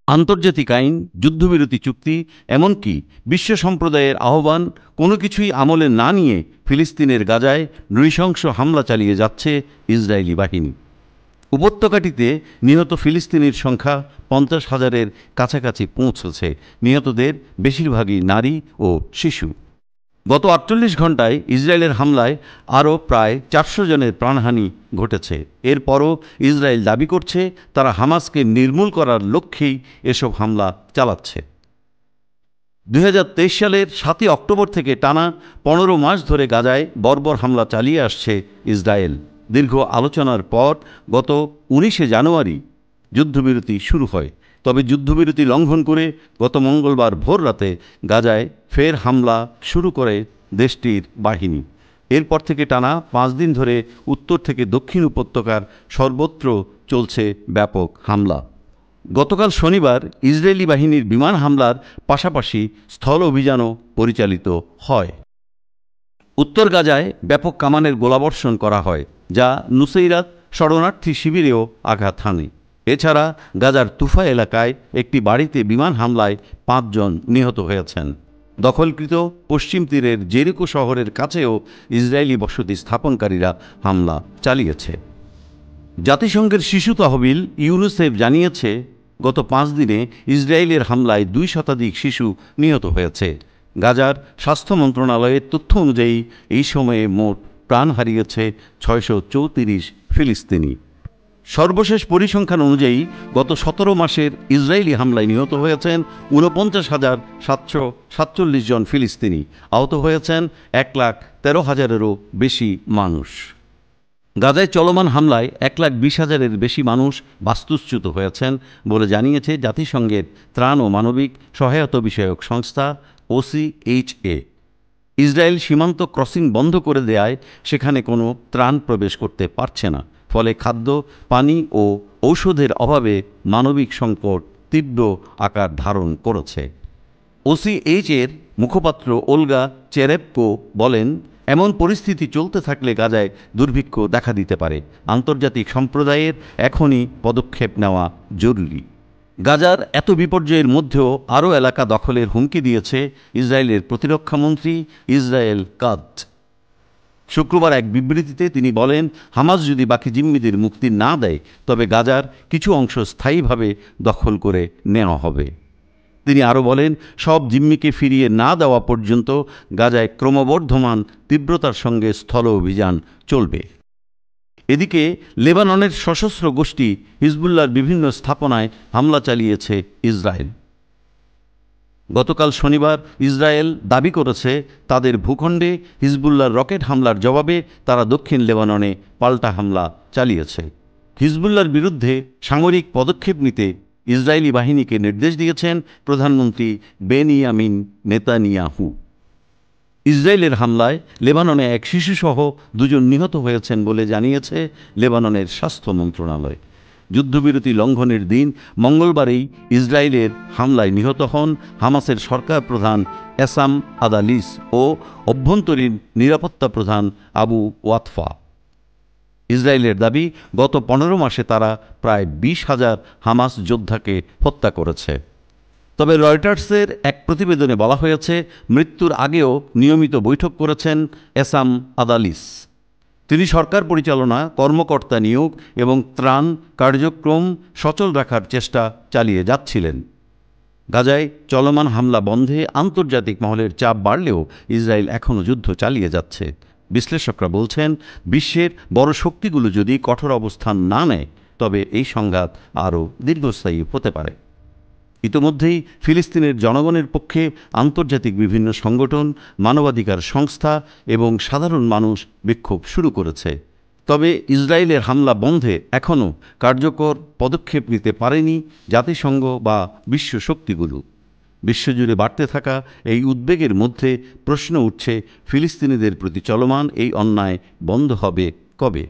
আন্তর্জাতিক আইন, যুদ্ধবিরতি চুক্তি, এমনকি বিশ্ব সম্প্রদায়ের আহ্বান কোনো কিছুই আমলে না নিয়ে ফিলিস্তিনের গাজায় নৃশংস হামলা চালিয়ে যাচ্ছে ইসরায়েলি বাহিনী। উপত্যকাটিতে নিহত ফিলিস্তিনির সংখ্যা 50,000-এর কাছাকাছি পৌঁছেছে। নিহতদের বেশিরভাগই নারী ও শিশু। গত 48 ঘণ্টায় ইসরায়েলের হামলায় আরও প্রায় 400 জনের প্রাণহানি ঘটেছে। এরপরও ইসরায়েল দাবি করছে তারা হামাসকে নির্মূল করার লক্ষ্যেই এসব হামলা চালাচ্ছে। 2023 সালের 7 অক্টোবর থেকে টানা 15 মাস ধরে গাজায় বর্বর হামলা চালিয়ে আসছে ইসরায়েল। দীর্ঘ আলোচনার পর গত 19 জানুয়ারি যুদ্ধবিরতি শুরু হয়। তবে যুদ্ধবিরতি লঙ্ঘন করে গত মঙ্গলবার ভোর রাতে গাজায় ফের হামলা শুরু করে দেশটির বাহিনী। এরপর থেকে টানা 5 দিন ধরে উত্তর থেকে দক্ষিণ উপত্যকার সর্বত্র চলছে ব্যাপক হামলা। গতকাল শনিবার ইসরায়েলি বাহিনীর বিমান হামলার পাশাপাশি স্থল অভিযানও পরিচালিত হয়। উত্তর গাজায় ব্যাপক কামানের গোলাবর্ষণ করা হয়, যা নুসৈরাত শরণার্থী শিবিরেও আঘাত হানে। এছাড়া গাজার তুফা এলাকায় একটি বাড়িতে বিমান হামলায় 5 জন নিহত হয়েছেন। দখলকৃত পশ্চিম তীরের জেরিকো শহরের কাছেও ইসরায়েলি বসতি স্থাপনকারীরা হামলা চালিয়েছে। জাতিসংঘের শিশু তহবিল ইউনিসেফ জানিয়েছে, গত 5 দিনে ইসরায়েলের হামলায় 2 শতাধিক শিশু নিহত হয়েছে। গাজার স্বাস্থ্য মন্ত্রণালয়ের তথ্য অনুযায়ী এই সময়ে মোট প্রাণ হারিয়েছে 634 ফিলিস্তিনি। সর্বশেষ পরিসংখ্যান অনুযায়ী গত 17 মাসের ইসরায়েলি হামলায় নিহত হয়েছেন 49,747 জন ফিলিস্তিনি। আহত হয়েছেন 1,13,000-এরও বেশি মানুষ। গাজায় চলমান হামলায় 1,20,000-এর বেশি মানুষ বাস্তুচ্যুত হয়েছেন বলে জানিয়েছে জাতিসংঘের ত্রাণ ও মানবিক সহায়তা বিষয়ক সংস্থা OCHA। ইসরায়েল সীমান্ত ক্রসিং বন্ধ করে দেয়ায় সেখানে কোনো ত্রাণ প্রবেশ করতে পারছে না। ফলে খাদ্য, পানি ও ঔষধের অভাবে মানবিক সংকট তীব্র আকার ধারণ করেছে। OCHA-এর মুখপাত্র ওলগা চেরেপকো বলেন, এমন পরিস্থিতি চলতে থাকলে গাজায় দুর্ভিক্ষ দেখা দিতে পারে। আন্তর্জাতিক সম্প্রদায়ের এখনই পদক্ষেপ নেওয়া জরুরি। গাজার এত বিপর্যয়ের মধ্যেও আরও এলাকা দখলের হুমকি দিয়েছে ইসরায়েলের প্রতিরক্ষামন্ত্রী ইসরায়েল কাৎজ। শুক্রবার এক বিবৃতিতে তিনি বলেন, হামাস যদি বাকি জিম্মিদের মুক্তি না দেয় তবে গাজার কিছু অংশ স্থায়ীভাবে দখল করে নেওয়া হবে। তিনি আরও বলেন, সব জিম্মিকে ফিরিয়ে না দেওয়া পর্যন্ত গাজায় ক্রমবর্ধমান তীব্রতার সঙ্গে স্থল অভিযান চলবে। এদিকে লেবাননের সশস্ত্র গোষ্ঠী হিজবুল্লাহর বিভিন্ন স্থাপনায় হামলা চালিয়েছে ইসরায়েল। গতকাল শনিবার ইসরায়েল দাবি করেছে তাদের ভূখণ্ডে হিজবুল্লাহর রকেট হামলার জবাবে তারা দক্ষিণ লেবাননে পাল্টা হামলা চালিয়েছে। হিজবুল্লাহর বিরুদ্ধে সামরিক পদক্ষেপ নিতে ইসরায়েলি বাহিনীকে নির্দেশ দিয়েছেন প্রধানমন্ত্রী বেনিয়ামিন নেতানিয়াহু। ইসরায়েলের হামলায় লেবাননে এক শিশুসহ 2 জন নিহত হয়েছেন বলে জানিয়েছে লেবাননের স্বাস্থ্য মন্ত্রণালয়। যুদ্ধবিরতি লঙ্ঘনের দিন মঙ্গলবারেই ইসরায়েলের হামলায় নিহত হন হামাসের সরকার প্রধান এসাম আদালিস ও অভ্যন্তরীণ নিরাপত্তা প্রধান আবু ওয়াতফা। ইসরায়েলের দাবি, গত 15 মাসে তারা প্রায় 20,000 হামাস যোদ্ধাকে হত্যা করেছে। তবে রয়টার্সের এক প্রতিবেদনে বলা হয়েছে, মৃত্যুর আগেও নিয়মিত বৈঠক করেছেন এসাম আদালিস। তিনি সরকার পরিচালনা, কর্মকর্তা নিয়োগ এবং ত্রাণ কার্যক্রম সচল রাখার চেষ্টা চালিয়ে যাচ্ছিলেন। গাজায় চলমান হামলা বন্ধে আন্তর্জাতিক মহলের চাপ বাড়লেও ইসরায়েল এখনও যুদ্ধ চালিয়ে যাচ্ছে। বিশ্লেষকরা বলছেন, বিশ্বের বড় শক্তিগুলো যদি কঠোর অবস্থান না নেয় তবে এই সংঘাত আরও দীর্ঘস্থায়ী হতে পারে। ইতোমধ্যেই ফিলিস্তিনের জনগণের পক্ষে আন্তর্জাতিক বিভিন্ন সংগঠন, মানবাধিকার সংস্থা এবং সাধারণ মানুষ বিক্ষোভ শুরু করেছে। তবে ইসরায়েলের হামলা বন্ধে এখনও কার্যকর পদক্ষেপ নিতে পারেনি জাতিসংঘ বা বিশ্ব শক্তিগুলো। বিশ্বজুড়ে বাড়তে থাকা এই উদ্বেগের মধ্যে প্রশ্ন উঠছে, ফিলিস্তিনিদের প্রতি চলমান এই অন্যায় বন্ধ হবে কবে?